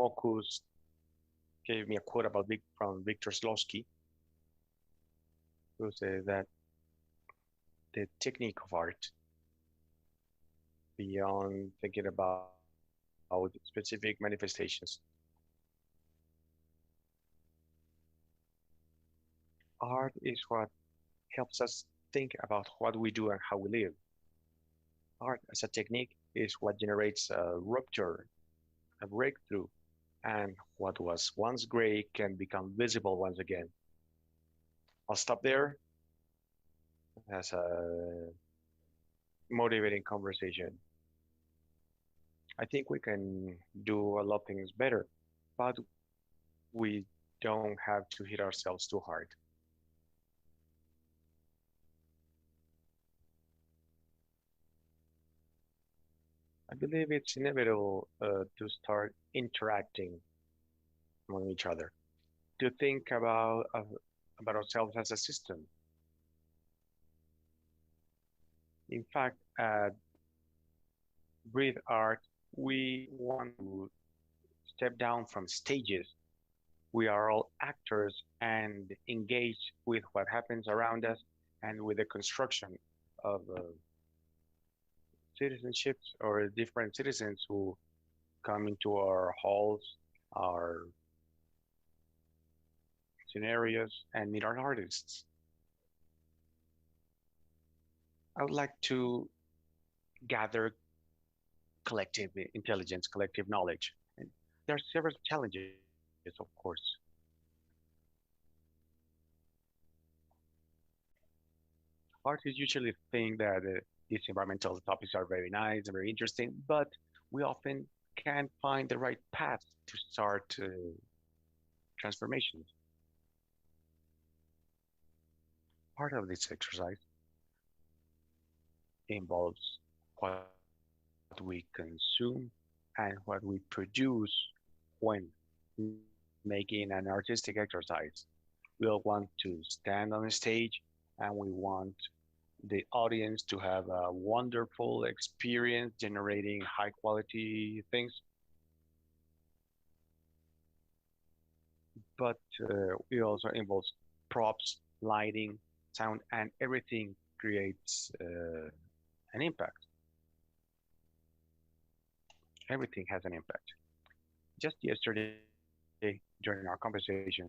Mokus gave me a quote from Victor Slosky, who says that the technique of art, beyond thinking about specific manifestations, art is what helps us think about what we do and how we live. Art as a technique is what generates a rupture, a breakthrough, and what was once gray can become visible once again. I'll stop there as a motivating conversation. I think we can do a lot of things better, but we don't have to hit ourselves too hard. I believe it's inevitable to start interacting among each other, to think about ourselves as a system. In fact, at Breathe Art, we want to step down from stages. We are all actors and engaged with what happens around us and with the construction of citizenships or different citizens who come into our halls, our scenarios, and meet our artists. I would like to gather collective intelligence, collective knowledge. And there are several challenges, of course. Artists usually think that these environmental topics are very nice and very interesting, but we often can't find the right path to start transformations. Part of this exercise involves what we consume and what we produce when making an artistic exercise. We'll want to stand on the stage and we want the audience to have a wonderful experience generating high quality things. But it also involves props, lighting, sound, and everything creates an impact. Everything has an impact. Just yesterday, during our conversation,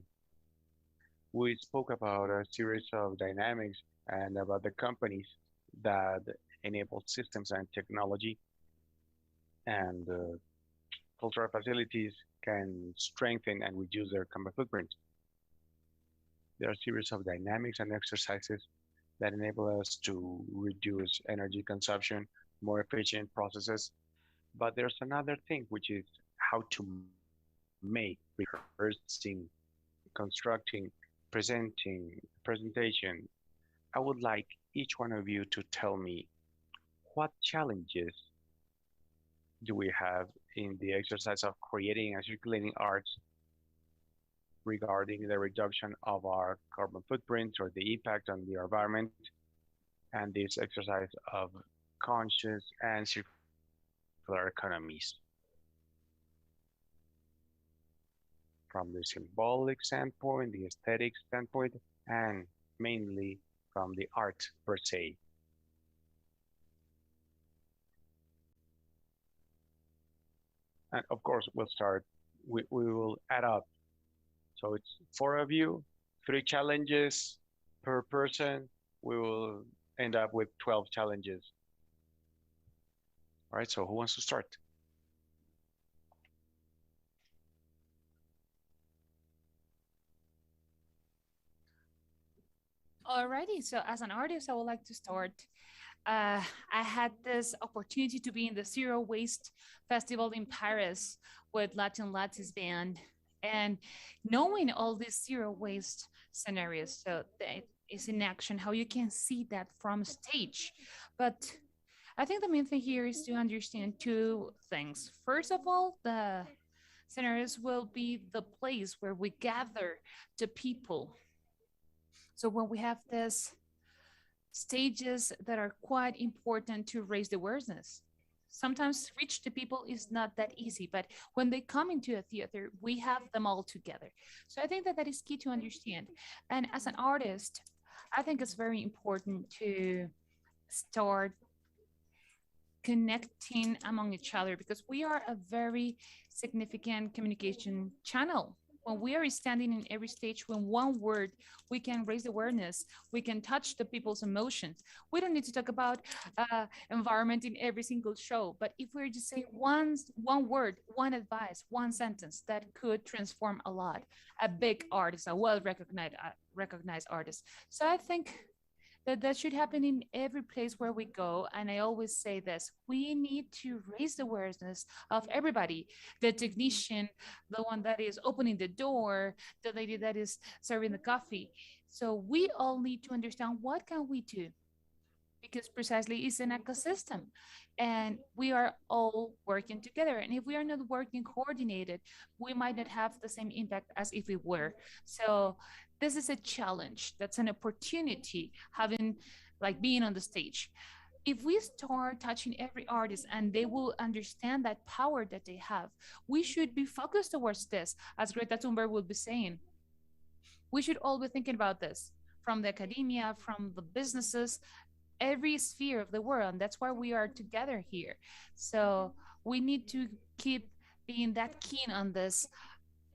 we spoke about a series of dynamics and about the companies that enable systems and technology and cultural facilities can strengthen and reduce their carbon footprint. There are a series of dynamics and exercises that enable us to reduce energy consumption, more efficient processes. But there's another thing, which is how to make, rehearsing, constructing, presentation. I would like each one of you to tell me what challenges do we have in the exercise of creating and circulating arts regarding the reduction of our carbon footprint or the impact on the environment, and this exercise of conscious and circular economies. From the symbolic standpoint, the aesthetic standpoint, and mainly from the art per se. And of course, we'll start, we will add up. So it's 4 of you, 3 challenges per person. We will end up with 12 challenges. All right, so who wants to start? Alrighty, so as an artist, I would like to start. I had this opportunity to be in the Zero Waste Festival in Paris with Latin Latas band, and knowing all these zero waste scenarios, so that is in action, how you can see that from stage. But I think the main thing here is to understand 2 things. First of all, the scenarios will be the place where we gather the people. So when we have this stages that are quite important to raise the awareness. Sometimes reach the people is not that easy, but when they come into a theater, we have them all together. So I think that that is key to understand. And as an artist, I think it's very important to start connecting among each other because we are a very significant communication channel. When we are standing in every stage, when one word, we can raise awareness, we can touch the people's emotions. We don't need to talk about environment in every single show, but if we're just saying one word, one advice, one sentence, that could transform a lot. A big artist, a well recognized artist. So I think that should happen in every place where we go. And I always say this, we need to raise the awareness of everybody, the technician, the one that is opening the door, the lady that is serving the coffee. So we all need to understand what can we do, because precisely it's an ecosystem and we are all working together. And if we are not working coordinated, we might not have the same impact as if we were. So this is a challenge. That's an opportunity, having like being on the stage. If we start touching every artist and they will understand that power that they have, we should be focused towards this. As Greta Thunberg would be saying, we should all be thinking about this, from the academia, from the businesses, every sphere of the world. And that's why we are together here. So we need to keep being that keen on this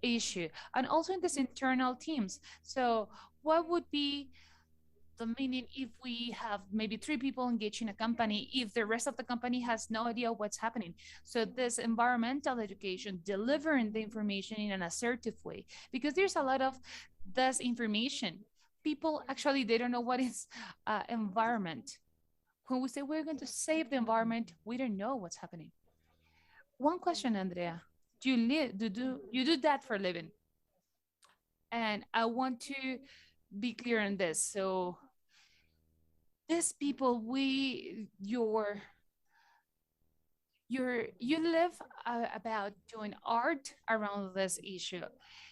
issue, and also in this internal teams. So what would be the meaning if we have maybe three people engaged in a company, if the rest of the company has no idea what's happening? So this environmental education, delivering the information in an assertive way, because there's a lot of disinformation. People actually, they don't know what is environment. When we say we're going to save the environment, we don't know what's happening. One question, Andrea, do you live, do you do that for a living? And I want to be clear on this. So these people, you live about doing art around this issue.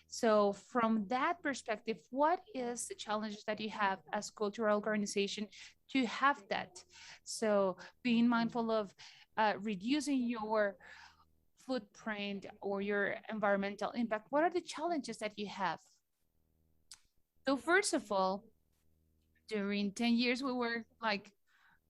So from that perspective, what is the challenges that you have as cultural organization to have that? So being mindful of reducing your footprint or your environmental impact, what are the challenges that you have? So first of all, during 10 years, we were like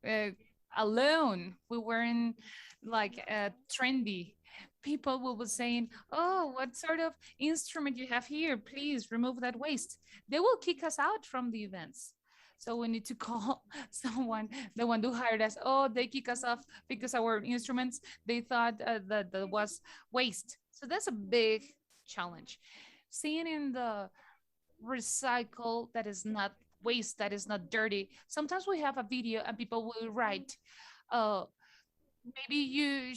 uh, alone. We weren't like trendy. People will be saying, oh, what sort of instrument you have here? Please remove that waste. They will kick us out from the events. So we need to call someone, the one who hired us. Oh, they kick us off because our instruments, they thought that was waste. So that's a big challenge. Seeing in the recycle that is not waste, that is not dirty. Sometimes we have a video and people will write, oh, maybe you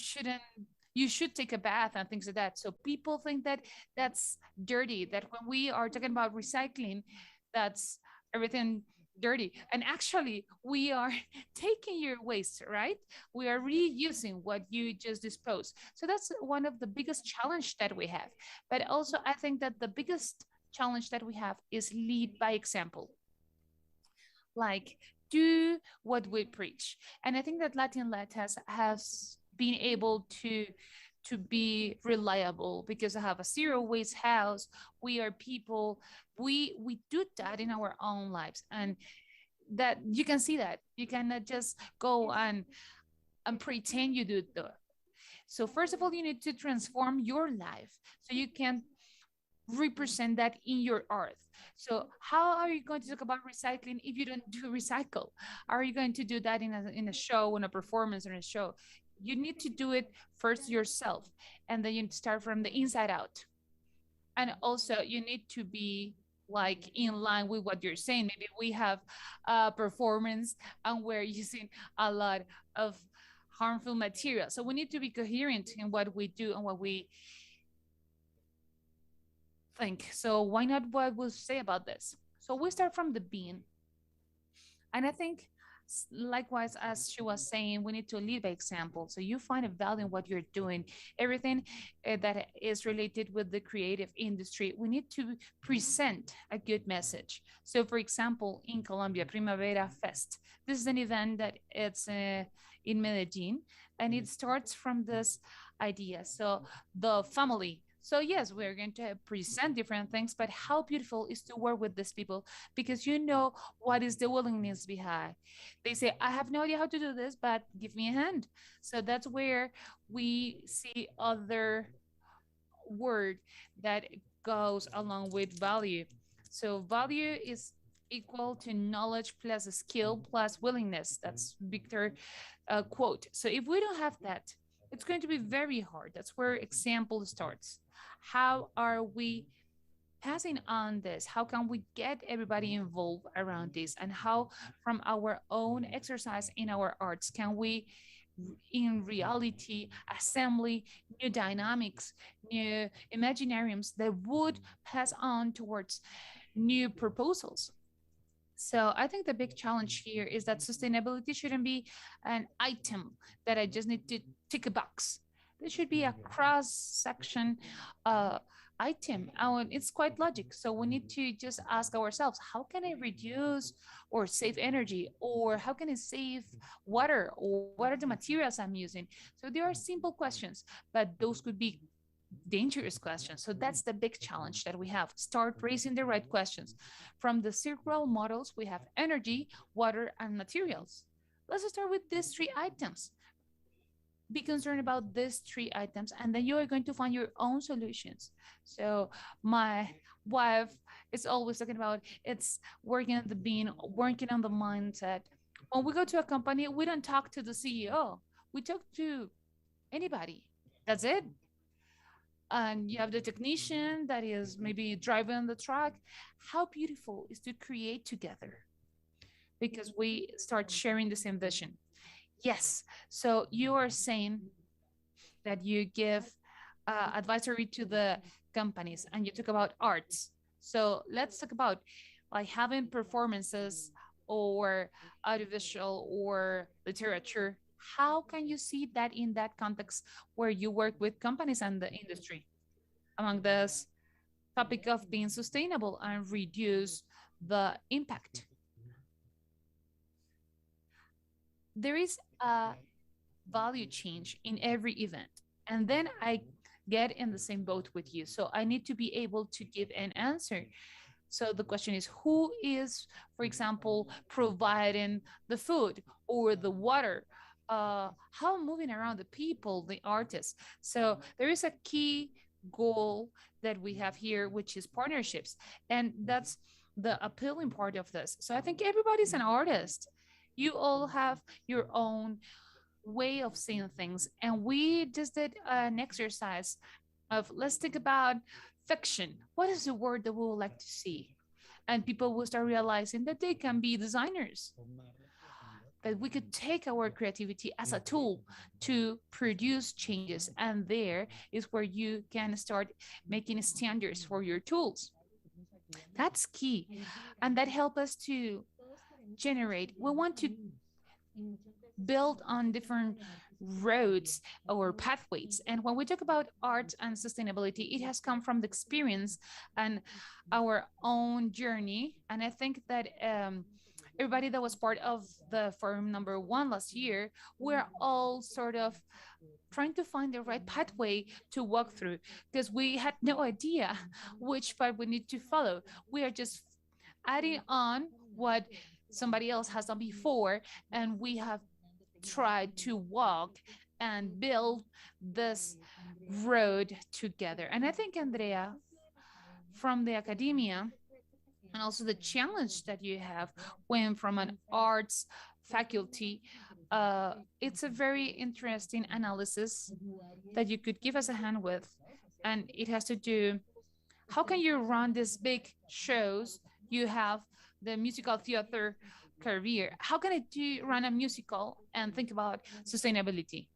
should take a bath and things like that. So people think that that's dirty, that when we are talking about recycling, that's everything dirty. And actually, we are taking your waste, right? We are reusing what you just disposed. So that's one of the biggest challenge that we have. But also, I think that the biggest challenge that we have is lead by example. Like, do what we preach. And I think that Latin Latas has been able to be reliable because I have a zero waste house. We are people, we do that in our own lives. And that you can see that. You cannot just go and pretend you do that. So first of all, you need to transform your life so you can represent that in your art. So how are you going to talk about recycling if you don't do recycle? Are you going to do that in a show, in a performance, or in a show? You need to do it first yourself, and then you start from the inside out. And also you need to be like in line with what you're saying. Maybe we have a performance and we're using a lot of harmful material. So we need to be coherent in what we do and what we think. So why not what we'll say about this? So we start from the being. And I think likewise, as she was saying, we need to lead by example. So you find a value in what you're doing. Everything that is related with the creative industry, we need to present a good message. So for example, in Colombia, Primavera Fest, this is an event that it's in Medellin, and it starts from this idea. So the family. So yes, we're going to present different things, but how beautiful is to work with these people, because you know what is the willingness behind. They say, I have no idea how to do this, but give me a hand. So that's where we see other word that goes along with value. So value is equal to knowledge plus skill plus willingness. That's Victor quote. So if we don't have that, it's going to be very hard. That's where example starts. How are we passing on this? How can we get everybody involved around this? And how, from our own exercise in our arts, can we in reality assembly new dynamics, new imaginariums that would pass on towards new proposals? So I think the big challenge here is that sustainability shouldn't be an item that I just need to tick a box. There should be a cross section item. And it's quite logic. So we need to just ask ourselves, how can I reduce or save energy? Or how can I save water? Or what are the materials I'm using? So there are simple questions, but those could be dangerous questions. So that's the big challenge that we have. Start raising the right questions. From the circular models, we have energy, water, and materials. Let's start with these three items. Be concerned about these three items, and then you are going to find your own solutions. So my wife is always talking about it's working on the being, working on the mindset. When we go to a company, we don't talk to the CEO. We talk to anybody. That's it. And you have the technician that is maybe driving the truck. How beautiful is to create together, because we start sharing the same vision. Yes. So you are saying that you give advisory to the companies and you talk about arts. So let's talk about like having performances or audiovisual or literature. How can you see that in that context where you work with companies and the industry among this topic of being sustainable and reduce the impact? There is a value change in every event. And then I get in the same boat with you. So I need to be able to give an answer. So the question is, who is, for example, providing the food or the water? How moving around the people, the artists? So there is a key goal that we have here, which is partnerships. And that's the appealing part of this. So I think everybody's an artist. You all have your own way of seeing things. And we just did an exercise of let's think about fiction. What is the word that we would like to see? And people will start realizing that they can be designers, that we could take our creativity as a tool to produce changes. And there is where you can start making standards for your tools. That's key. And that helps us to generate. We want to build on different roads or pathways. And when we talk about art and sustainability, it has come from the experience and our own journey. And I think that everybody that was part of the forum number 1 last year, we're all sort of trying to find the right pathway to walk through, because we had no idea which path we need to follow. We are just adding on what somebody else has done before, and we have tried to walk and build this road together. And I think, Andrea, from the academia and also the challenge that you have when from an arts faculty, it's a very interesting analysis that you could give us a hand with. And it has to do, how can you run these big shows? You have the musical theater career. How can I run a musical and think about sustainability?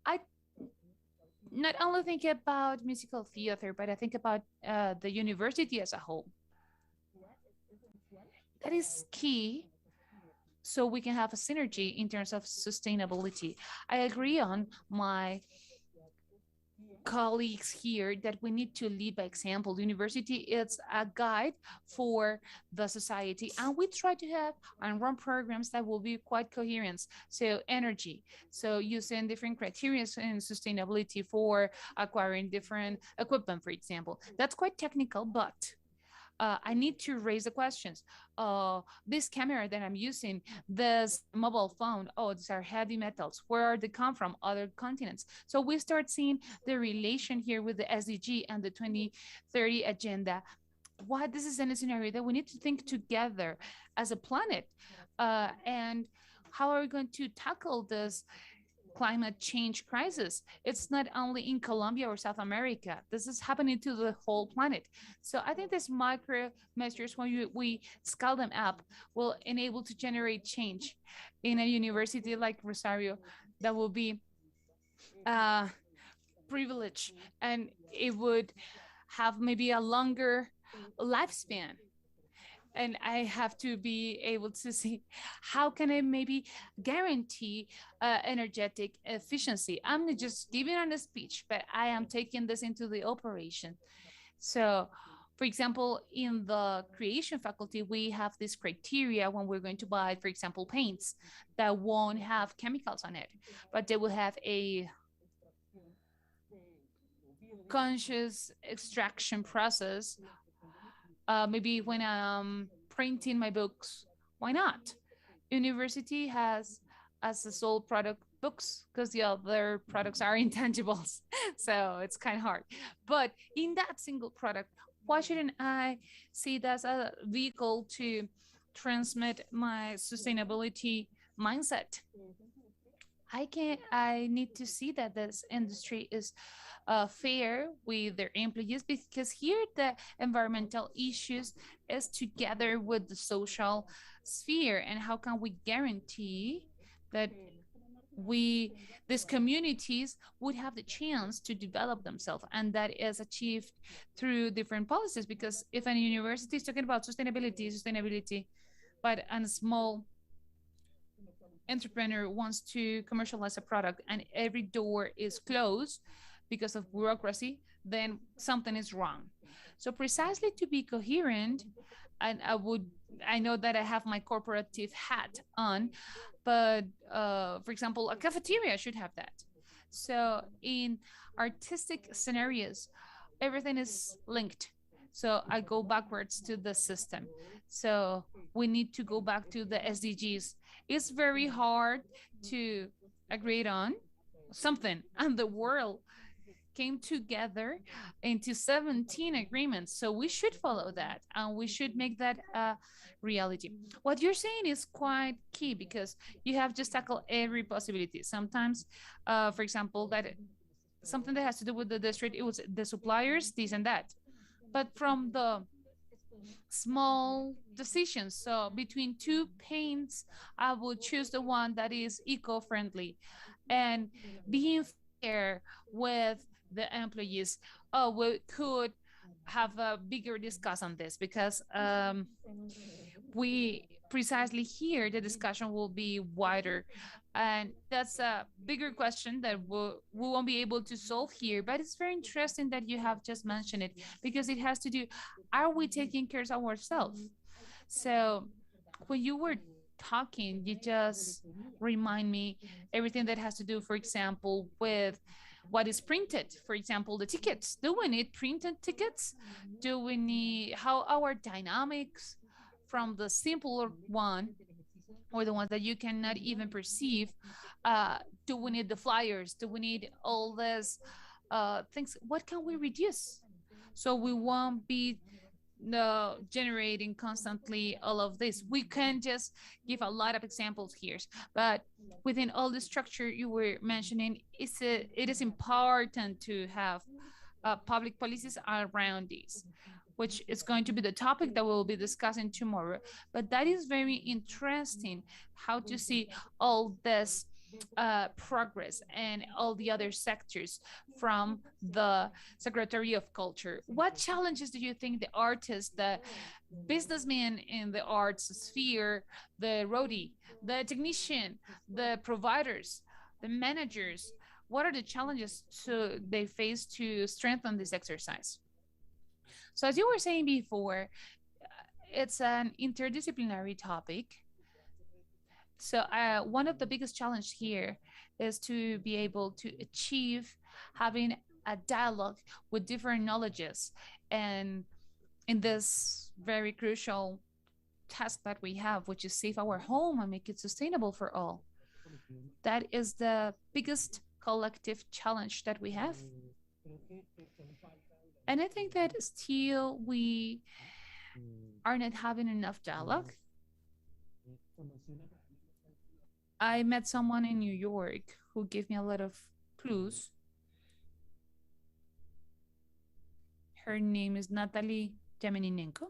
I not only think about musical theater, but I think about the university as a whole. That is key, so we can have a synergy in terms of sustainability. I agree on my colleagues here that we need to lead by example. The university is a guide for the society, and we try to have and run programs that will be quite coherent. So energy, so using different criteria in sustainability for acquiring different equipment, for example. That's quite technical, but I need to raise the questions. This camera that I'm using, this mobile phone, oh, these are heavy metals. Where are they come from? Other continents. So we start seeing the relation here with the SDG and the 2030 agenda. Why this is in a scenario that we need to think together as a planet, and how are we going to tackle this climate change crisis? It's not only in Colombia or South America. This is happening to the whole planet. So I think these micro measures, when we scale them up, will enable to generate change in a university like Rosario that will be uh, privileged, and it would have maybe a longer lifespan. And I have to be able to see how can I maybe guarantee energetic efficiency. I'm not just giving on a speech, but I am taking this into the operation. So, for example, in the creation faculty, we have this criteria when we're going to buy, for example, paints that won't have chemicals on it, but they will have a conscious extraction process. Maybe when I'm printing my books, why not? University has as a sole product books because the other products are intangibles. So it's kind of hard. But in that single product, why shouldn't I see it as a vehicle to transmit my sustainability mindset? I need to see that this industry is fair with their employees, because here the environmental issues is together with the social sphere, and how can we guarantee that we these communities would have the chance to develop themselves, and that is achieved through different policies. Because if a university is talking about sustainability, but a small entrepreneur wants to commercialize a product and every door is closed because of bureaucracy, then something is wrong. So precisely to be coherent, and I know that I have my corporative hat on, but for example, a cafeteria should have that. So in artistic scenarios, everything is linked. So I go backwards to the system. So we need to go back to the SDGs. It's very hard to agree on something, and the world came together into 17 agreements. So we should follow that, and we should make that a reality. What you're saying is quite key, because you have just tackled every possibility. Sometimes, for example, that something that has to do with the district, it was the suppliers, this and that. But from the small decisions, so between two paints, I would choose the one that is eco-friendly, and being fair with the employees. Oh, we could have a bigger discuss on this, because we precisely here the discussion will be wider, and that's a bigger question that we won't be able to solve here. But it's very interesting that you have just mentioned it, because it has to do, are we taking care of ourselves? So when you were talking, you just remind me everything that has to do, for example, with what is printed. For example, the tickets. Do we need printed tickets? Do we need how our dynamics from the simpler one, or the ones that you cannot even perceive? Do we need the flyers? Do we need all this things? What can we reduce so we won't be generating constantly all of this? We can just give a lot of examples here, but within all the structure you were mentioning, it is important to have public policies around this, which is going to be the topic that we'll be discussing tomorrow. But that is very interesting, how to see all this progress and all the other sectors from the Secretary of Culture. What challenges do you think the artists, the businessmen in the arts sphere, the roadie, the technician, the providers, the managers, what are the challenges they face to strengthen this exercise? So as you were saying before, it's an interdisciplinary topic. So one of the biggest challenge here is to be able to achieve having a dialogue with different knowledges, and in this very crucial task that we have, which is save our home and make it sustainable for all. That is the biggest collective challenge that we have. And I think that still we are not having enough dialogue. I met someone in New York who gave me a lot of clues. Her name is Natalie Yameninenko.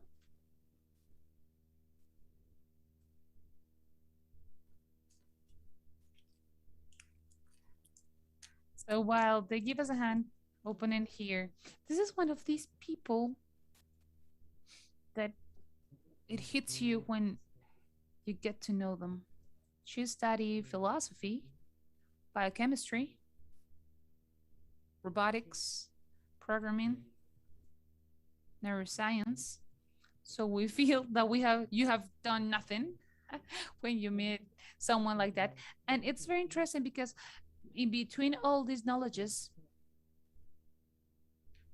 So while they give us a hand opening here, this is one of these people that it hits you when you get to know them. She studied philosophy, biochemistry, robotics, programming, neuroscience. So we feel that you have done nothing when you meet someone like that. And it's very interesting because in between all these knowledges,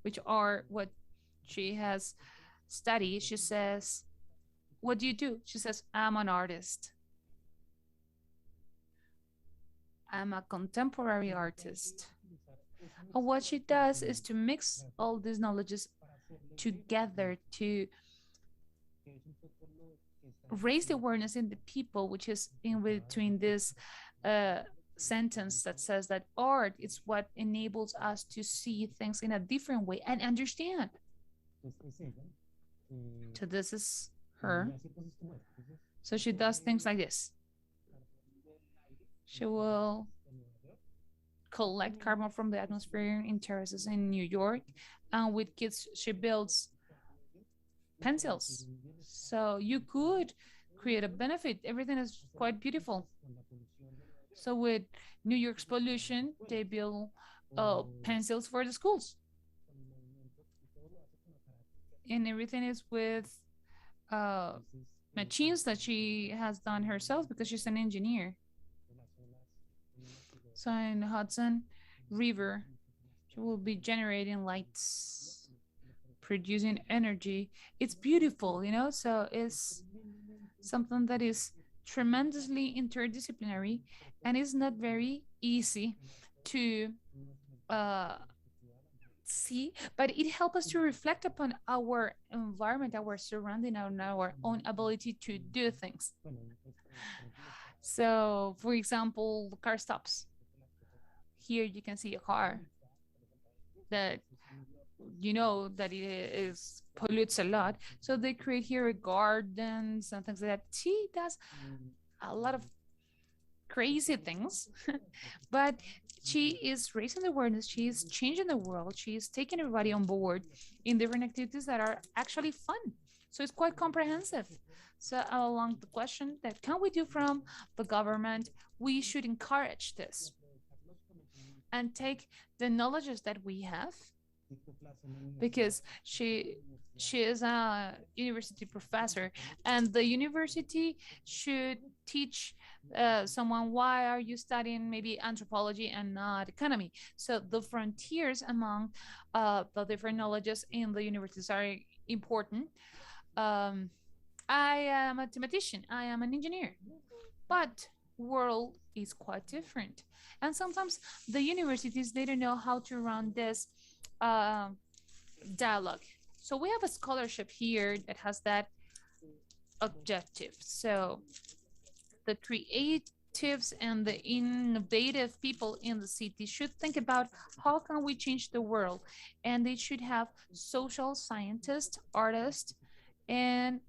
which are what she has studied, she says, what do you do? She says, I'm an artist. I'm a contemporary artist. And what she does is to mix all these knowledges together to raise the awareness in the people, which is in between this sentence that says that art is what enables us to see things in a different way and understand. So this is her. So she does things like this. She will collect carbon from the atmosphere in terraces in New York, and with kids she builds pencils. So you could create a benefit. Everything is quite beautiful. So with New York's pollution, they build pencils for the schools. And everything is with machines that she has done herself because she's an engineer. So in the Hudson River, she will be generating lights, producing energy. It's beautiful, you know, so it's something that is tremendously interdisciplinary, and it's not very easy to see, but it helps us to reflect upon our environment, our surrounding, and our own ability to do things. So, for example, the car stops. Here you can see a car that you know that it pollutes a lot. So they create here gardens and things like that. She does a lot of crazy things, but she is raising the awareness. She is changing the world. She is taking everybody on board in different activities that are actually fun. So it's quite comprehensive. So along the question that can we do from the government, we should encourage this and take the knowledges that we have, because she is a university professor, and the university should teach someone, why are you studying maybe anthropology and not economy? So the frontiers among the different knowledges in the universities are important. I am a mathematician, I am an engineer, but world is quite different. And sometimes the universities, they don't know how to run this dialogue. So we have a scholarship here that has that objective. So the creatives and the innovative people in the city should think about how can we change the world, and they should have social scientists, artists, and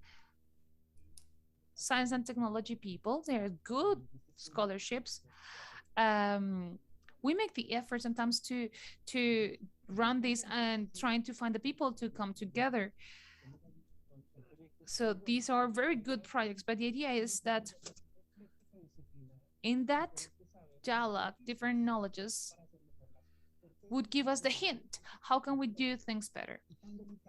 science and technology people. They're good scholarships. We make the effort sometimes to run this and trying to find the people to come together. So these are very good projects, but the idea is that in that dialogue, different knowledges would give us the hint. How can we do things better?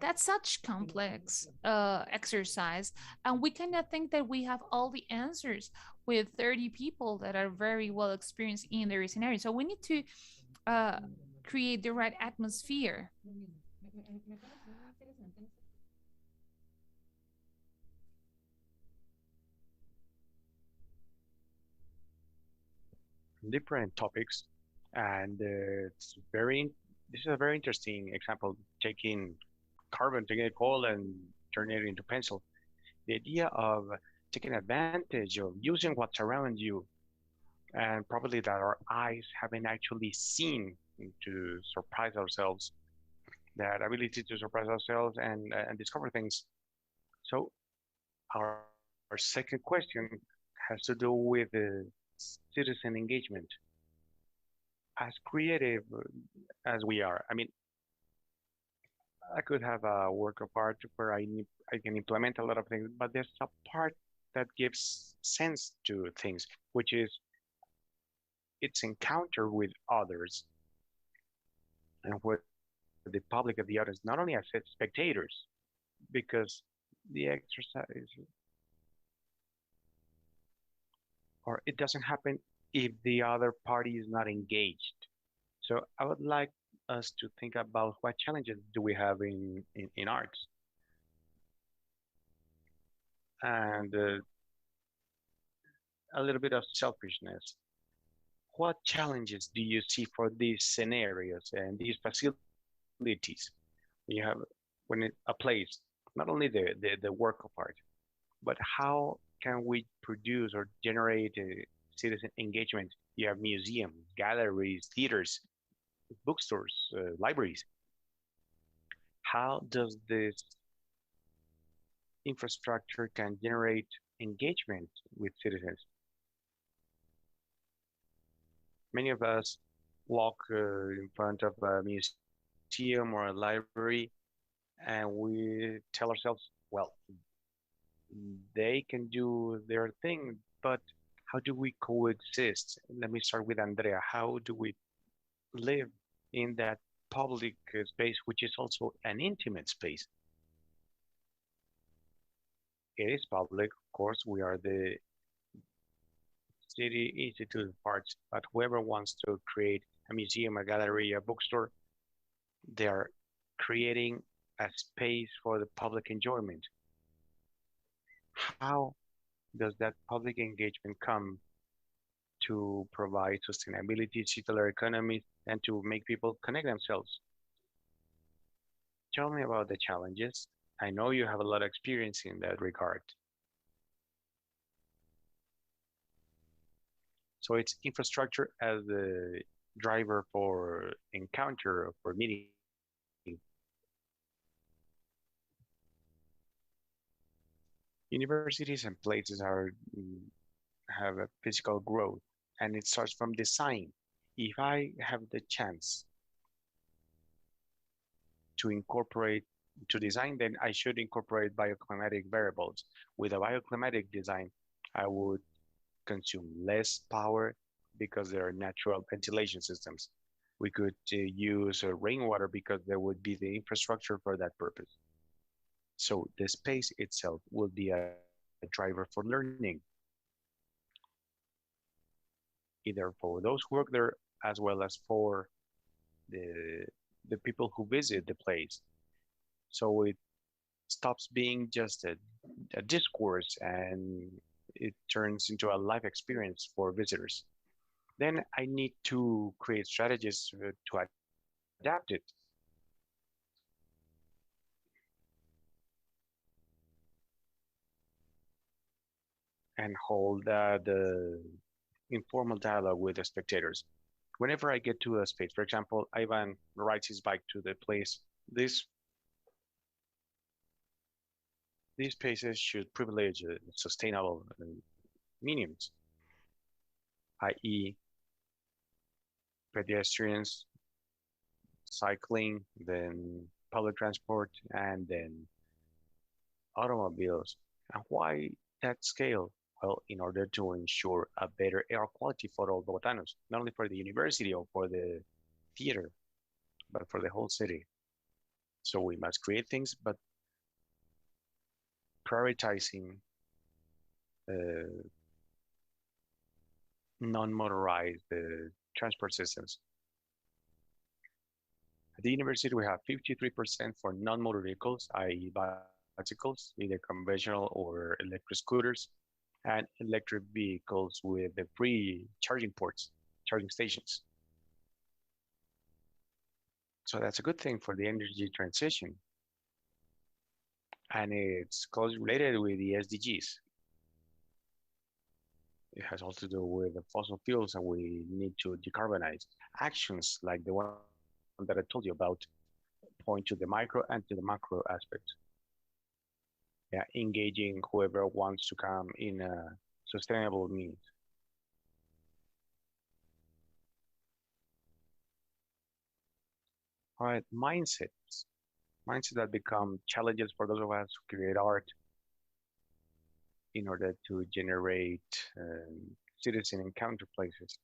That's such complex exercise, and we cannot think that we have all the answers with 30 people that are very well experienced in their scenario. So we need to uh, create the right atmosphere. Different topics, and this is a very interesting example, taking carbon, taking coal and turning it into pencil. The idea of taking advantage of using what's around you, and probably that our eyes haven't actually seen, to surprise ourselves, that ability to surprise ourselves and discover things. So our second question has to do with citizen engagement. As creative as we are, I mean, I could have a work of art where I can implement a lot of things, but there's a part that gives sense to things, which is its encounter with others, and where the public of the audience, not only as spectators, because the exercise, or it doesn't happen if the other party is not engaged. So I would like us to think about what challenges do we have in arts, and a little bit of selfishness. What challenges do you see for these scenarios and these facilities? You have a place, not only the work of art, but how can we produce or generate citizen engagement? You have museums, galleries, theaters, bookstores, libraries. How does this infrastructure can generate engagement with citizens? Many of us walk in front of a museum or a library, and we tell ourselves, well, they can do their thing, but how do we coexist? Let me start with Andrea. How do we live in that public space, which is also an intimate space? It is public, of course. We are the city institute of arts, but whoever wants to create a museum, a gallery, a bookstore, they are creating a space for the public enjoyment. How does that public engagement come to provide sustainability, circular economy, and to make people connect themselves? Tell me about the challenges. I know you have a lot of experience in that regard. So it's infrastructure as the driver for encounter, for meeting. Universities and places have a physical growth, and it starts from design. If I have the chance to design, then I should incorporate bioclimatic variables. With a bioclimatic design, I would consume less power because there are natural ventilation systems. We could use rainwater because there would be the infrastructure for that purpose. So the space itself will be a driver for learning, either for those who work there as well as for the people who visit the place. So it stops being just a discourse, and it turns into a life experience for visitors. Then I need to create strategies to adapt it. And hold the informal dialogue with the spectators. Whenever I get to a space, for example, Ivan rides his bike to the place, these spaces should privilege sustainable mediums, i.e. pedestrians, cycling, then public transport, and then automobiles. And why that scale? Well, in order to ensure a better air quality for all Bogotanos, not only for the university or for the theater, but for the whole city. So we must create things, but prioritizing non-motorized transport systems. At the university, we have 53% for non-motor vehicles, i.e. bicycles, either conventional or electric scooters, and electric vehicles with the free charging ports, charging stations. So that's a good thing for the energy transition. And it's closely related with the SDGs. It has also to do with the fossil fuels, and we need to decarbonize. Actions like the one that I told you about point to the micro and to the macro aspects. Yeah, engaging whoever wants to come in a sustainable means. All right, mindsets. Mindsets that become challenges for those of us who create art in order to generate citizen encounter places.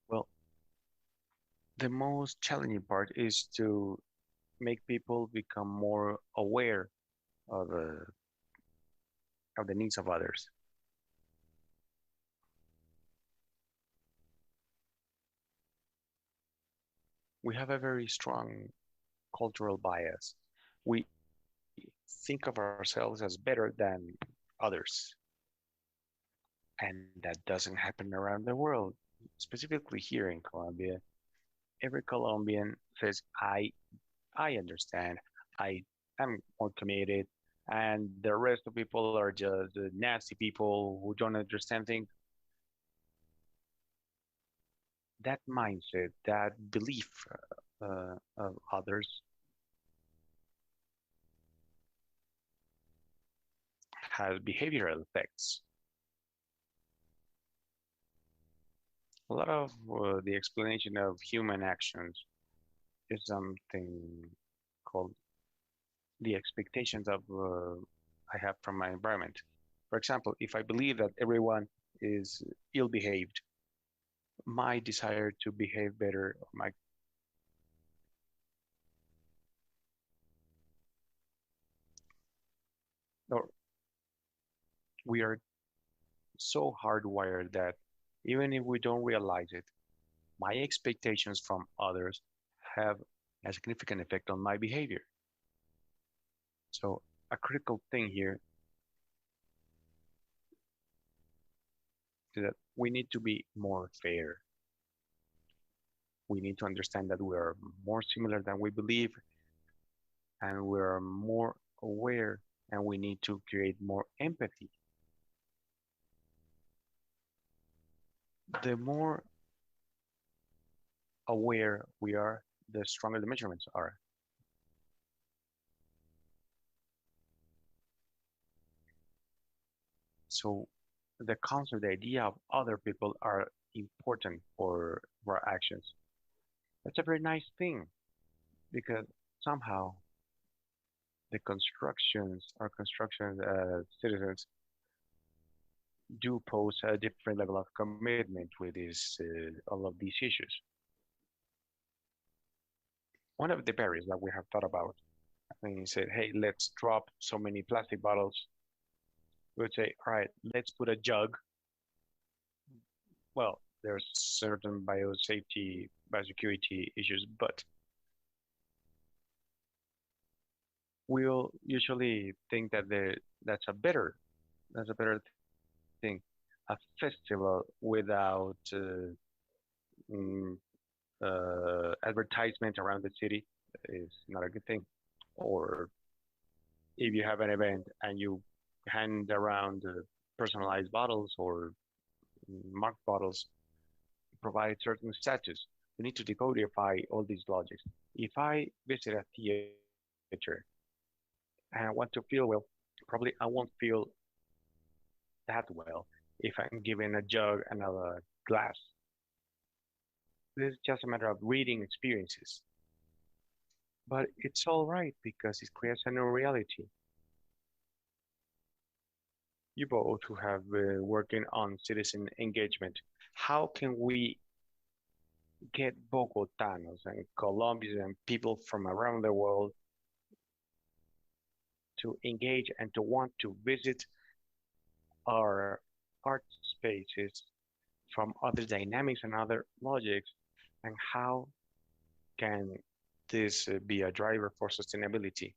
Well, the most challenging part is to make people become more aware of, uh, of the needs of others. We have a very strong cultural bias. We think of ourselves as better than others. And that doesn't happen around the world, specifically here in Colombia. Every Colombian says, I understand, I am more committed, and the rest of people are just nasty people who don't understand things. That mindset, that belief of others has behavioral effects. A lot of the explanation of human actions is something called the expectations of I have from my environment. For example, if I believe that everyone is ill-behaved, my desire to behave better, my or we are so hardwired that even if we don't realize it, my expectations from others have a significant effect on my behavior. So a critical thing here is that we need to be more fair. We need to understand that we are more similar than we believe, and we are more aware, and we need to create more empathy. The more aware we are, the stronger the measurements are. So the concept, the idea of other people are important for our actions. That's a very nice thing because somehow the constructions as citizens do pose a different level of commitment with all of these issues. One of the barriers that we have thought about, when you said, hey, let's drop so many plastic bottles, we would say, all right, let's put a jug. Well, there's certain biosafety, biosecurity issues, but we'll usually think that that's a better thing. A festival without mm, advertisement around the city is not a good thing. Or if you have an event and you hand around personalized bottles or marked bottles, provide certain status. We need to decodify all these logics. If I visit a theater and I want to feel well, probably I won't feel that well if I'm given a jug and a glass. This is just a matter of reading experiences. But it's all right because it creates a new reality. You both who have been working on citizen engagement, how can we get Bogotanos and Colombians and people from around the world to engage and to want to visit our art spaces from other dynamics and other logics, and how can this be a driver for sustainability?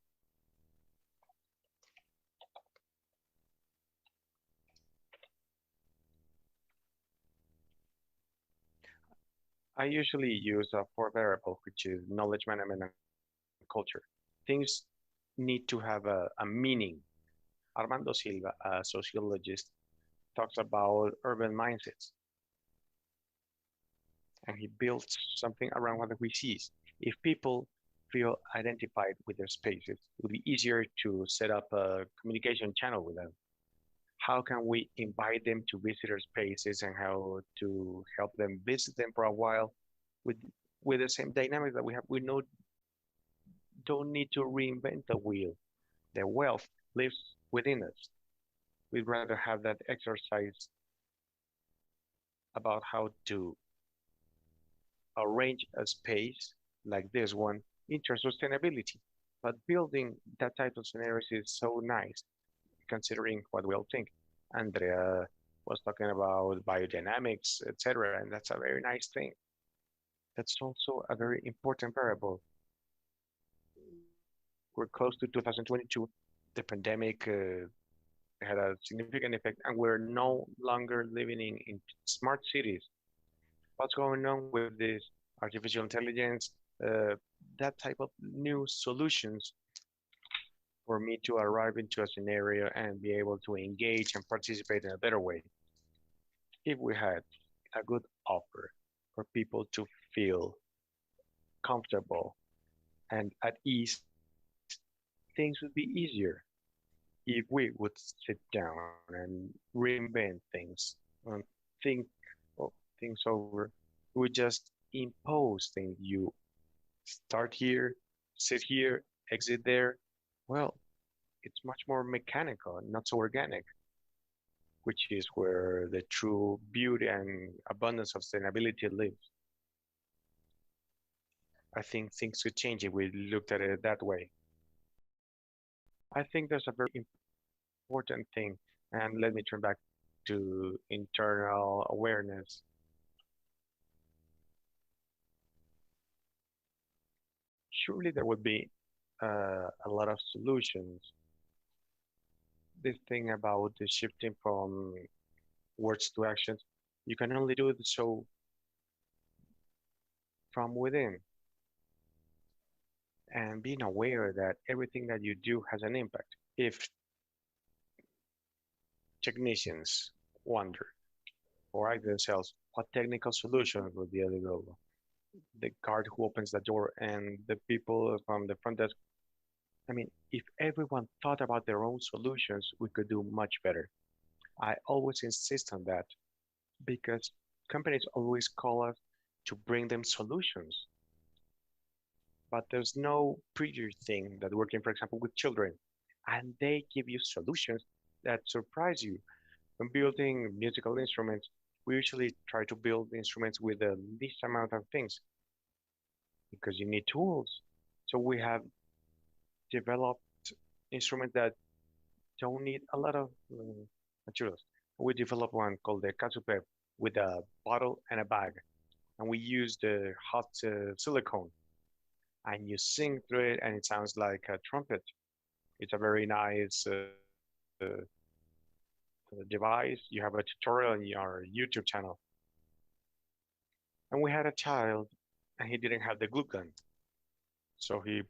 I usually use a four variable, which is knowledge management and culture. Things need to have a meaning. Armando Silva, a sociologist, talks about urban mindsets, and he builds something around what we see. If people feel identified with their spaces, it will be easier to set up a communication channel with them. How can we invite them to visit our spaces and how to help them visit them for a while with the same dynamic that we have? We don't need to reinvent the wheel. The wealth lives within us. We'd rather have that exercise about how to arrange a space like this one in terms of sustainability. But building that type of scenarios is so nice, considering what we all think. Andrea was talking about biodynamics, etc., and that's a very nice thing. That's also a very important variable. We're close to 2022. The pandemic had a significant effect, and we're no longer living in smart cities. What's going on with this artificial intelligence, that type of new solutions for me to arrive into a scenario and be able to engage and participate in a better way. If we had a good offer for people to feel comfortable and at ease, things would be easier. If we would sit down and reinvent things and think things over, we would just impose things. You start here, sit here, exit there. Well, it's much more mechanical and not so organic, which is where the true beauty and abundance of sustainability lives. I think things could change if we looked at it that way. I think there's a very important thing, and let me turn back to internal awareness. Surely there would be a lot of solutions. This thing about the shifting from words to actions, you can only do it so from within and being aware that everything that you do has an impact. If technicians wonder or ask themselves, what technical solution would be available? The guard who opens the door and the people from the front desk. I mean, if everyone thought about their own solutions, we could do much better. I always insist on that because companies always call us to bring them solutions. But there's no prettier thing than working, for example, with children, and they give you solutions that surprise you. When building musical instruments, we usually try to build instruments with the least amount of things because you need tools. So we have developed instruments that don't need a lot of materials. We developed one called the Casupe with a bottle and a bag, and we use the hot silicone, and you sing through it, and it sounds like a trumpet. It's a very nice device. You have a tutorial on your YouTube channel. And we had a child, and he didn't have the glue gun. So he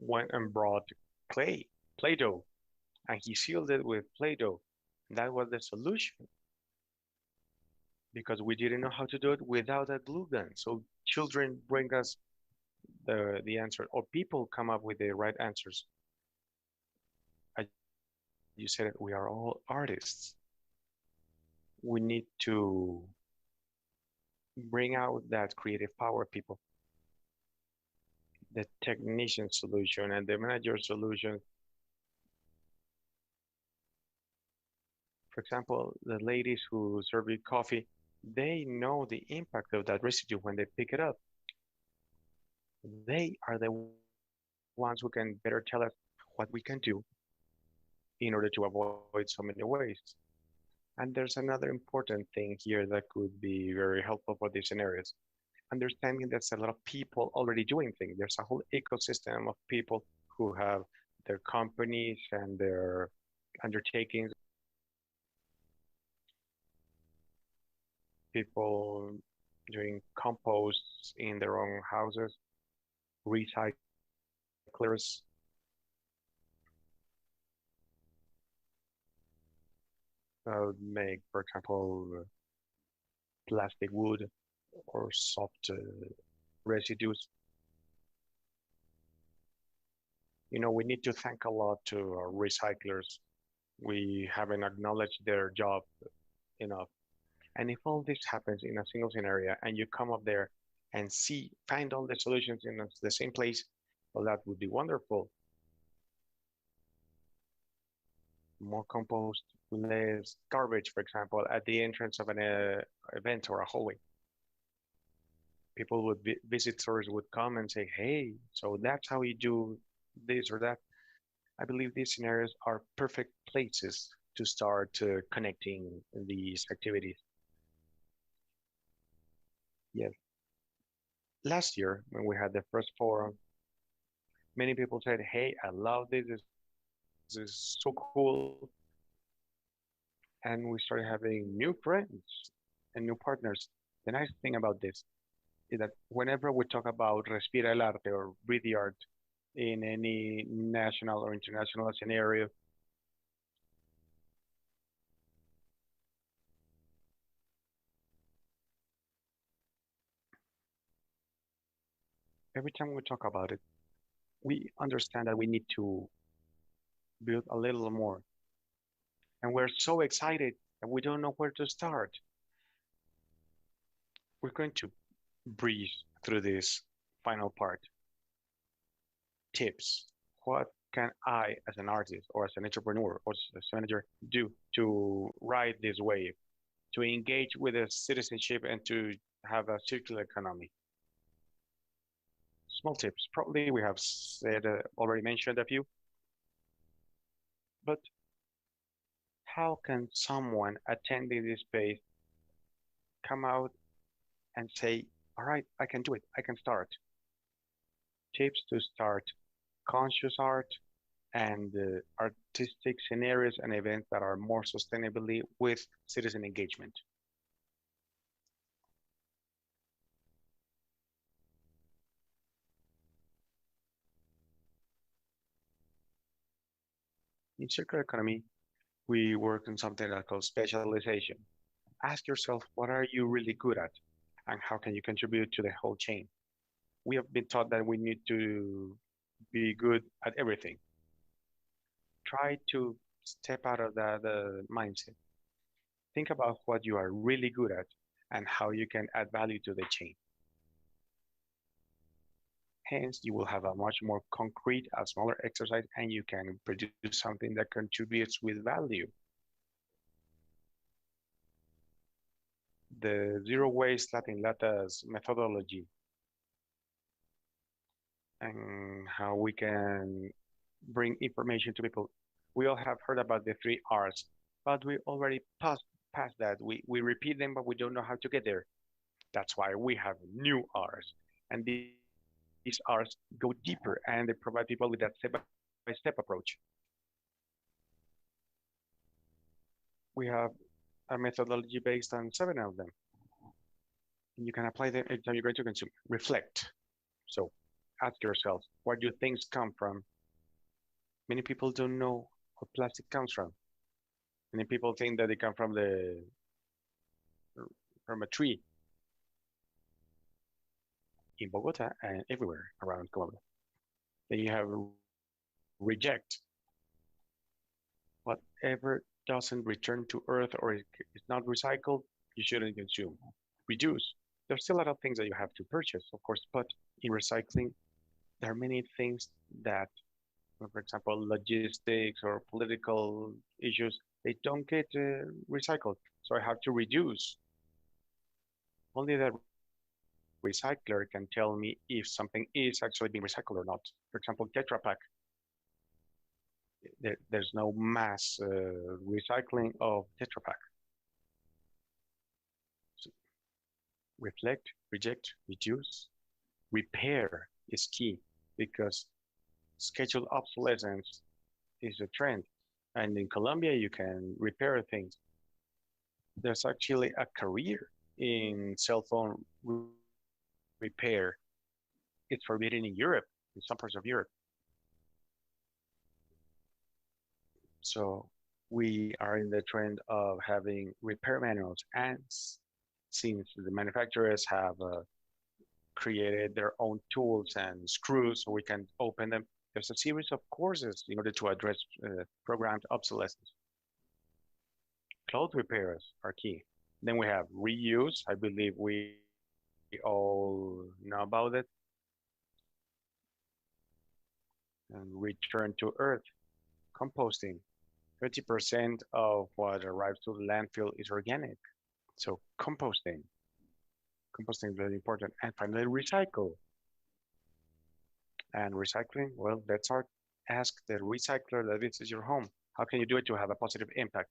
went and brought clay, Play-Doh, and he sealed it with Play-Doh. That was the solution because we didn't know how to do it without a glue gun. So children bring us the answer, or people come up with the right answers. As you said it, we are all artists. We need to bring out that creative power, people. The technician solution and the manager solution For example, the ladies who serve you coffee, they know the impact of that residue when they pick it up. They are the ones who can better tell us what we can do in order to avoid so many wastes. And there's another important thing here that could be very helpful for these scenarios. Understanding there's a lot of people already doing things. There's a whole ecosystem of people who have their companies and their undertakings. People doing composts in their own houses, recyclers, make, for example, plastic wood or soft residues. You know, we need to thank a lot to our recyclers. We haven't acknowledged their job enough. And if all this happens in a single scenario and you come up there and find all the solutions in the same place, well, that would be wonderful. More compost, less garbage, for example, at the entrance of an event or a hallway. People would visitors would come and say, hey, so that's how you do this or that. I believe these scenarios are perfect places to start connecting these activities. Yes. Last year, when we had the first forum, many people said, hey, I love this. This is so cool. And we started having new friends and new partners. The nice thing about this is that whenever we talk about Respira El Arte or Breathe the Art in any national or international scenario, every time we talk about it, we understand that we need to build a little more. And we're so excited and we don't know where to start. We're going to breeze through this final part. Tips. What can I, as an artist or as an entrepreneur or as a manager, do to ride this wave, to engage with the citizenship and to have a circular economy? Small tips. Probably we have said, already mentioned a few, but how can someone attending this space come out and say, all right, I can do it, I can start? Tips to start conscious art and artistic scenarios and events that are more sustainably with citizen engagement. In circular economy, we work on something that's called specialization. Ask yourself, what are you really good at? And how can you contribute to the whole chain? We have been taught that we need to be good at everything. Try to step out of that mindset. Think about what you are really good at and how you can add value to the chain. Hence, you will have a much more concrete, a smaller exercise, and you can produce something that contributes with value. The zero waste Latin Latas methodology and how we can bring information to people. We all have heard about the 3 R's, but we already passed that. We repeat them, but we don't know how to get there. That's why we have new R's. And these R's go deeper and they provide people with that step-by-step approach. We have a methodology based on 7 of them. And you can apply them every time you're going to consume. Reflect. So ask yourself, where do things come from? Many people don't know where plastic comes from. Many people think that they come from a tree in Bogota and everywhere around Colombia. Then you have reject. Whatever doesn't return to earth or is not recycled, you shouldn't consume. Reduce. There's still a lot of things that you have to purchase, of course, but in recycling, there are many things that, for example, logistics or political issues, they don't get recycled. So I have to reduce. Only the recycler can tell me if something is actually being recycled or not. For example, Tetra Pak. There's no mass recycling of Tetra Pak. So reflect, reject, reduce, repair is key because scheduled obsolescence is a trend. And in Colombia, you can repair things. There's actually a career in cell phone repair. It's forbidden in Europe, in some parts of Europe. So we are in the trend of having repair manuals. And since the manufacturers have created their own tools and screws so we can open them, there's a series of courses in order to address programmed obsolescence. Clothes repairs are key. Then we have reuse. I believe we all know about it. And return to earth. Composting. 20% of what arrives to the landfill is organic. So composting. Composting is very important. And finally, recycle. And recycling, well, let's ask the recycler that visits your home. How can you do it to have a positive impact?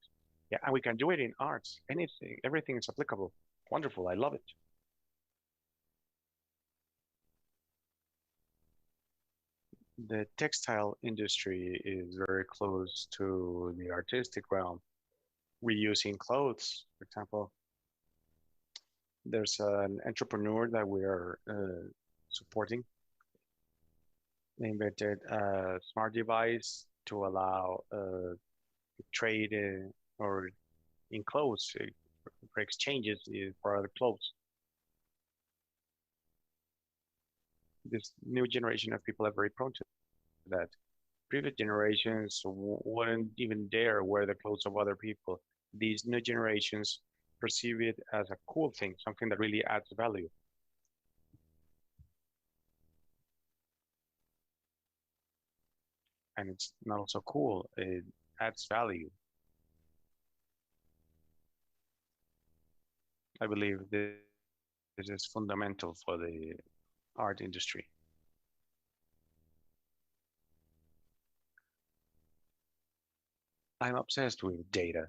Yeah, and we can do it in arts. Anything, everything is applicable. Wonderful, I love it. The textile industry is very close to the artistic realm. Reusing clothes, for example. There's an entrepreneur that we are supporting. They invented a smart device to allow trade or in clothes for exchanges for other clothes. This new generation of people are very prone to that. Previous generations wouldn't even dare wear the clothes of other people. These new generations perceive it as a cool thing, something that really adds value. And it's not also cool, it adds value. I believe this is fundamental for the art industry. I'm obsessed with data.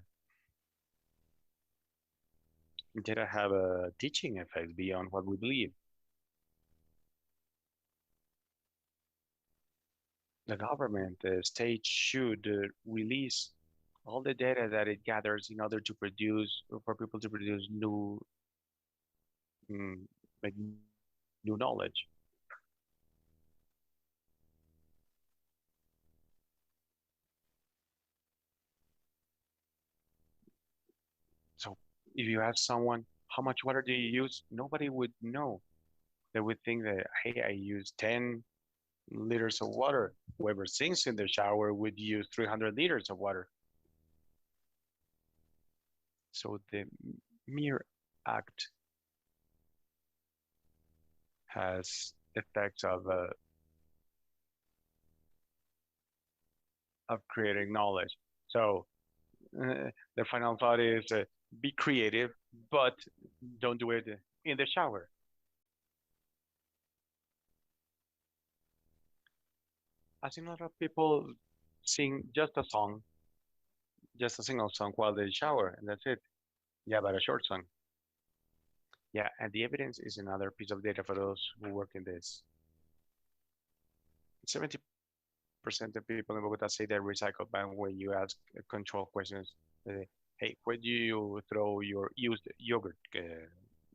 Data have a teaching effect beyond what we believe. The government, the state should release all the data that it gathers in order to produce, for people to produce new, like new knowledge. So if you ask someone, how much water do you use? Nobody would know. They would think that, hey, I use 10 liters of water. Whoever sings in the shower would use 300 liters of water. So the mere act has effects of creating knowledge. So the final thought is be creative, but don't do it in the shower. I've seen a lot of people sing just a song, just a single song while they shower, and that's it. Yeah, but a short song. Yeah, and the evidence is another piece of data for those who work in this. 70% of people in Bogota say they recycle, but when you ask control questions, hey, where do you throw your used yogurt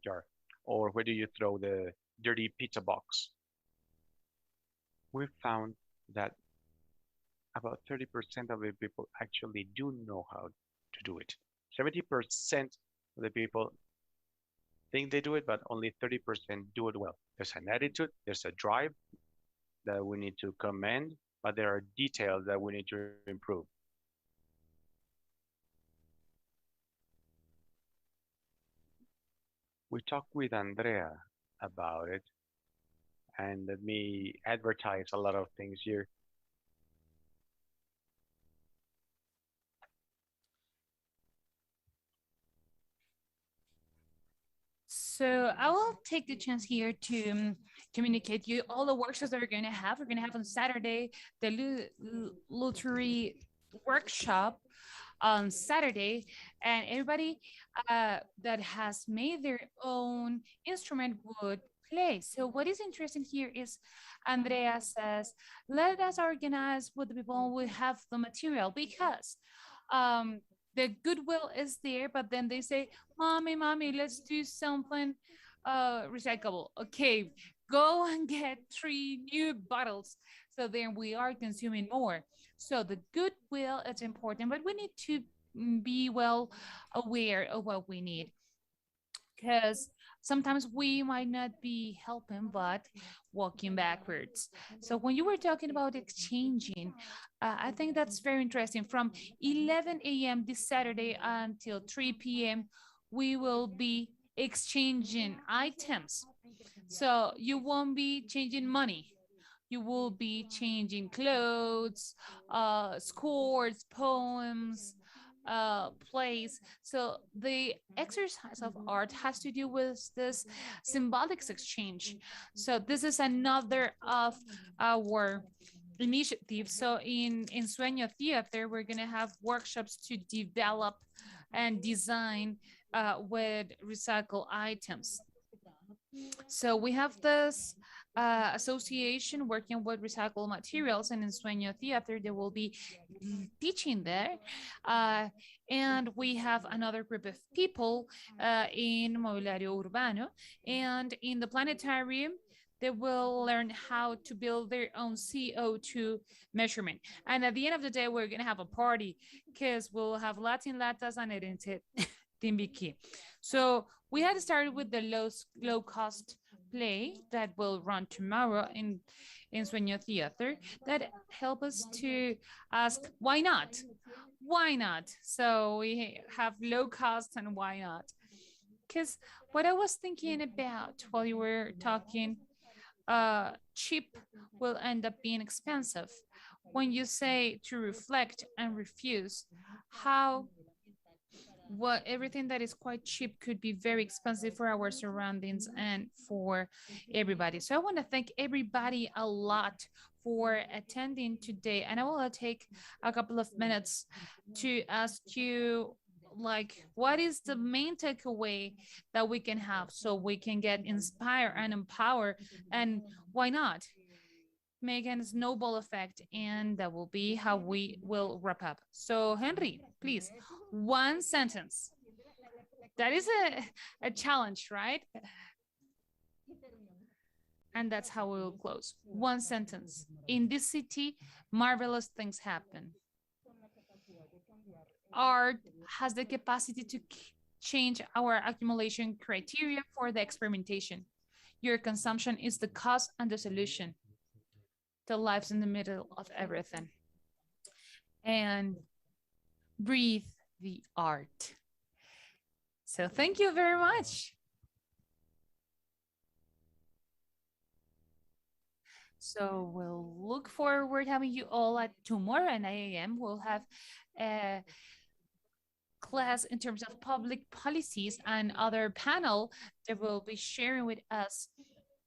jar? Or where do you throw the dirty pizza box? We found that about 30% of the people actually do know how to do it. 70% of the people think they do it, but only 30% do it well. There's an attitude, there's a drive that we need to commend, but there are details that we need to improve. We talked with Andrea about it, and let me advertise a lot of things here. So I will take the chance here to communicate you all the workshops that we're going to have. We're going to have on Saturday the lottery workshop on Saturday, and everybody that has made their own instrument would play. So what is interesting here is Andrea says, let us organize with the people who have the material, because um, the goodwill is there, but then they say, mommy, let's do something recyclable. Okay, go and get 3 new bottles. So then we are consuming more. So the goodwill is important, but we need to be well aware of what we need, because sometimes we might not be helping but walking backwards. So when you were talking about exchanging, I think that's very interesting. From 11 a.m. this Saturday until 3 p.m., we will be exchanging items. So you won't be changing money. You will be changing clothes, scores, poems, plays. So the exercise of art has to do with this symbolic exchange. So this is another of our initiatives. So in Sueño Theater, we're going to have workshops to develop and design with recycled items. So we have this association working with recycled materials, and in Sueño Theater, they will be teaching there. And we have another group of people in Mobiliario Urbano, and in the planetarium, they will learn how to build their own CO2 measurement. And at the end of the day, we're going to have a party, because we'll have Latin Latas and Erense Timbiki. So we had started with the low cost play that will run tomorrow in Sueño Theater, that help us to ask, why not? Why not? So we have low cost, and why not? Because what I was thinking about while you were talking, cheap will end up being expensive. When you say to reflect and refuse, how what everything that is quite cheap could be very expensive for our surroundings and for everybody. So I want to thank everybody a lot for attending today, and I will take a couple of minutes to ask you, like, what is the main takeaway that we can have so we can get inspired and empowered, and why not make a snowball effect? And that will be how we will wrap up. So Henry, please, one sentence. That is a challenge, right? And that's how we will close. One sentence. In this city, marvelous things happen. Art has the capacity to change our accumulation criteria for the experimentation. Your consumption is the cause and the solution. The life's in the middle of everything. And breathe the art. So thank you very much. So we'll look forward to having you all at tomorrow at 9 a.m. We'll have a class in terms of public policies and other panel that will be sharing with us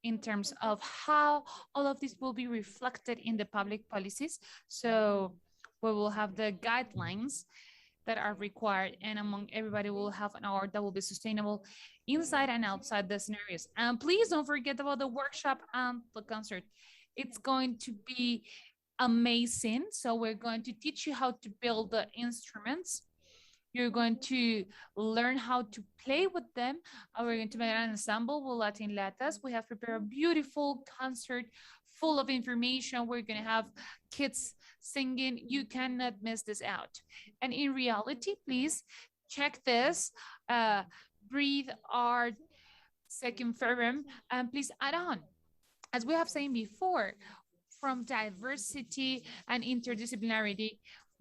in terms of how all of this will be reflected in the public policies. So we will have the guidelines that are required, and among everybody will have an art that will be sustainable inside and outside the scenarios. And please don't forget about the workshop and the concert. It's going to be amazing. So we're going to teach you how to build the instruments. You're going to learn how to play with them. We're going to make an ensemble with Latin Latas. We have prepared a beautiful concert full of information. We're going to have kids singing. You cannot miss this out. And in reality, please check this. Breathe Art second forum, and please add on. As we have said before, from diversity and interdisciplinarity,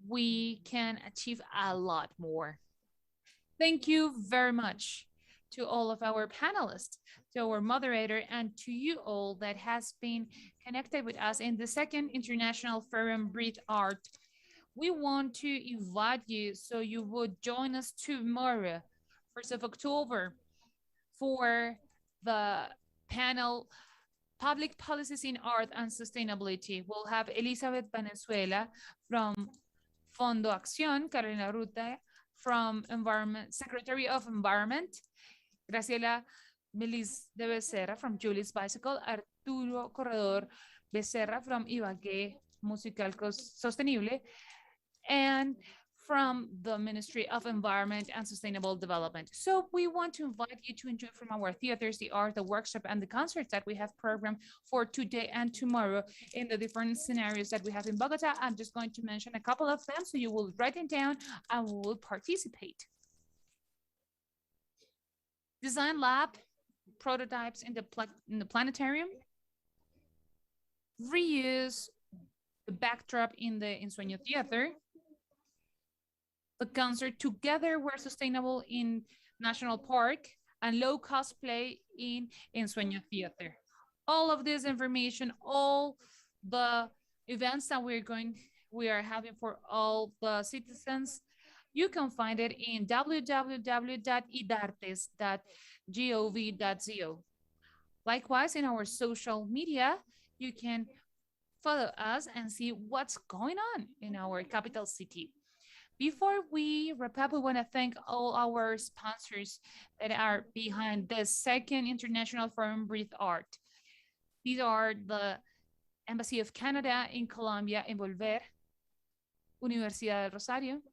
we can achieve a lot more. Thank you very much to all of our panelists, to our moderator, and to you all that has been connected with us in the second International Forum Breathe Art. We want to invite you so you would join us tomorrow, 1st of October, for the panel Public Policies in Art and Sustainability. We'll have Elizabeth Venezuela from Fondo Acción, Carolina Ruta from Environment, Secretary of Environment, Graciela Melis de Becerra from Julie's Bicycle, Arturo Corredor Becerra from Ibagué Musical Sostenible, and from the Ministry of Environment and Sustainable Development. So we want to invite you to enjoy from our theaters, the art, the workshop, and the concerts that we have programmed for today and tomorrow in the different scenarios that we have in Bogota. I'm just going to mention a couple of them, so you will write them down and we will participate. Design lab, prototypes in the planetarium, reuse the backdrop in the Ensueño Theater, the concert Together We're Sustainable in National Park, and low cost play in Ensueño Theater. All of this information, all the events that we are having for all the citizens, you can find it in www.idartes.gov.co. Likewise, in our social media, you can follow us and see what's going on in our capital city. Before we wrap up, we want to thank all our sponsors that are behind the second International Forum Breathe Art. These are the Embassy of Canada in Colombia, Envolver, Universidad de Rosario,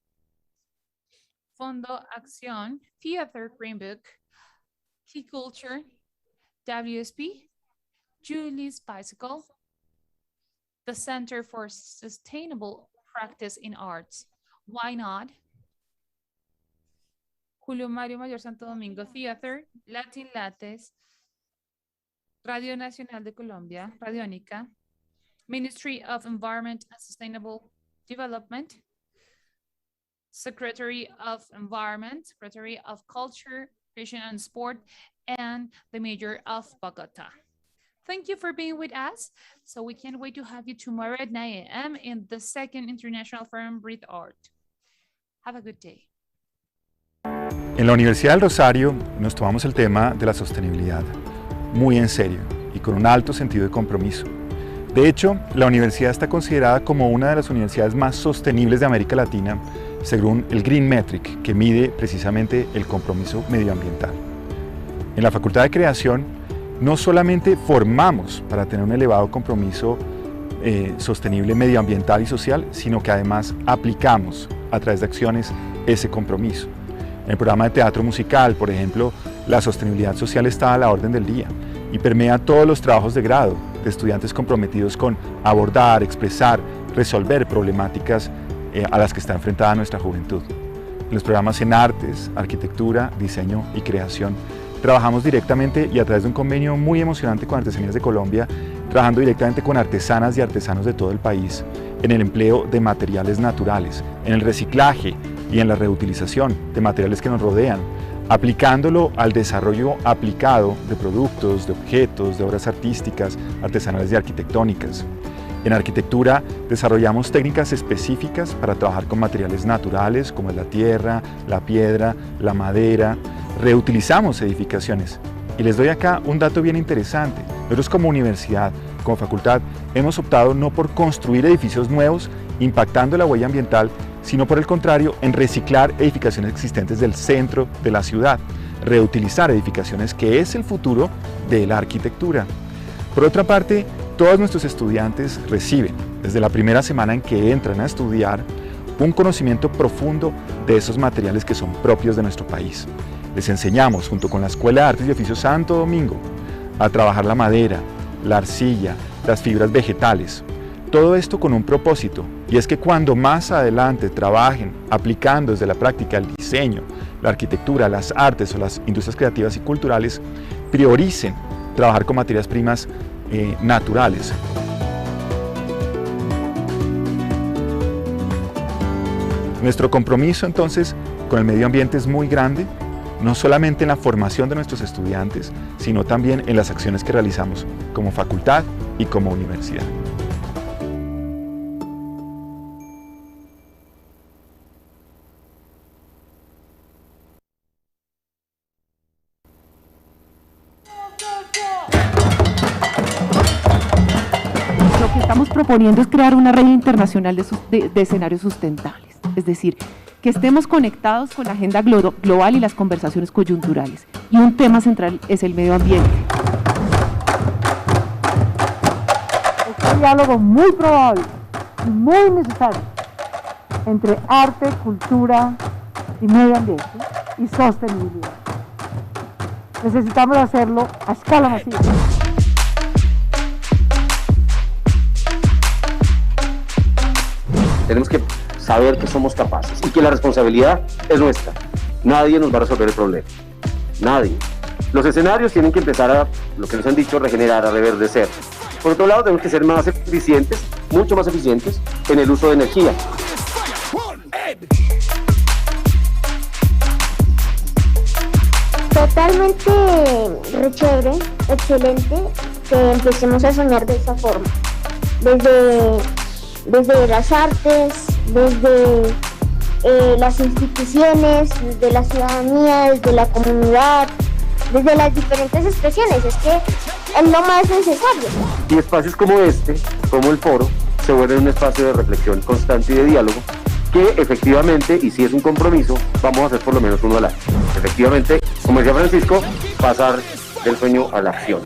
Fondo Acción, Theater Green Book, Culture, WSP, Julie's Bicycle, the Center for Sustainable Practice in Arts, Why Not, Julio Mario Mayor Santo Domingo Theater, Latin Latas, Radio Nacional de Colombia, Radiónica, Ministry of Environment and Sustainable Development, Secretary of Environment, Secretary of Culture, Education and Sport, and the Mayor of Bogota. Thank you for being with us. So we can't wait to have you tomorrow at 9 a.m. in the second International Forum Breathe Art. Have a good day. En la Universidad del Rosario nos tomamos el tema de la sostenibilidad muy en serio y con un alto sentido de compromiso. De hecho, la universidad está considerada como una de las universidades más sostenibles de América Latina según el Green Metric, que mide precisamente el compromiso medioambiental. En la Facultad de Creación no solamente formamos para tener un elevado compromiso sostenible medioambiental y social, sino que además aplicamos a través de acciones ese compromiso. En el programa de teatro musical, por ejemplo, la sostenibilidad social está a la orden del día y permea todos los trabajos de grado de estudiantes comprometidos con abordar, expresar, resolver problemáticas a las que está enfrentada nuestra juventud. En los programas en artes, arquitectura, diseño y creación, trabajamos directamente y a través de un convenio muy emocionante con Artesanías de Colombia, trabajando directamente con artesanas y artesanos de todo el país, en el empleo de materiales naturales, en el reciclaje y en la reutilización de materiales que nos rodean, aplicándolo al desarrollo aplicado de productos, de objetos, de obras artísticas, artesanales y arquitectónicas. En arquitectura desarrollamos técnicas específicas para trabajar con materiales naturales como la tierra, la piedra, la madera. Reutilizamos edificaciones. Y les doy acá un dato bien interesante. Nosotros como universidad, como facultad, hemos optado no por construir edificios nuevos impactando la huella ambiental, sino por el contrario, en reciclar edificaciones existentes del centro de la ciudad, reutilizar edificaciones, que es el futuro de la arquitectura. Por otra parte, todos nuestros estudiantes reciben, desde la primera semana en que entran a estudiar, un conocimiento profundo de esos materiales que son propios de nuestro país. Les enseñamos, junto con la Escuela de Artes y Oficios Santo Domingo, a trabajar la madera, la arcilla, las fibras vegetales. Todo esto con un propósito, y es que cuando más adelante trabajen aplicando desde la práctica el diseño, la arquitectura, las artes o las industrias creativas y culturales, prioricen trabajar con materias primas naturales. Nuestro compromiso entonces con el medio ambiente es muy grande, no solamente en la formación de nuestros estudiantes, sino también en las acciones que realizamos como facultad y como universidad. estamos proponiendo es crear una red internacional de escenarios sustentables, es decir, que estemos conectados con la agenda global y las conversaciones coyunturales. Y un tema central es el medio ambiente. Es un diálogo muy probable y muy necesario entre arte, cultura y medio ambiente y sostenibilidad. Necesitamos hacerlo a escala masiva. Tenemos que saber que somos capaces y que la responsabilidad es nuestra. Nadie nos va a resolver el problema. Nadie. Los escenarios tienen que empezar a, lo que nos han dicho, regenerar, a reverdecer. Por otro lado, tenemos que ser más eficientes, mucho más eficientes, en el uso de energía. Totalmente re chévere, excelente que empecemos a soñar de esa forma. Desde las artes, desde las instituciones, desde la ciudadanía, desde la comunidad, desde las diferentes expresiones, es que es lo más necesario. Y espacios como este, como el foro, se vuelven un espacio de reflexión constante y de diálogo, que efectivamente, y si es un compromiso, vamos a hacer por lo menos uno al año. Efectivamente, como decía Francisco, pasar del sueño a la acción.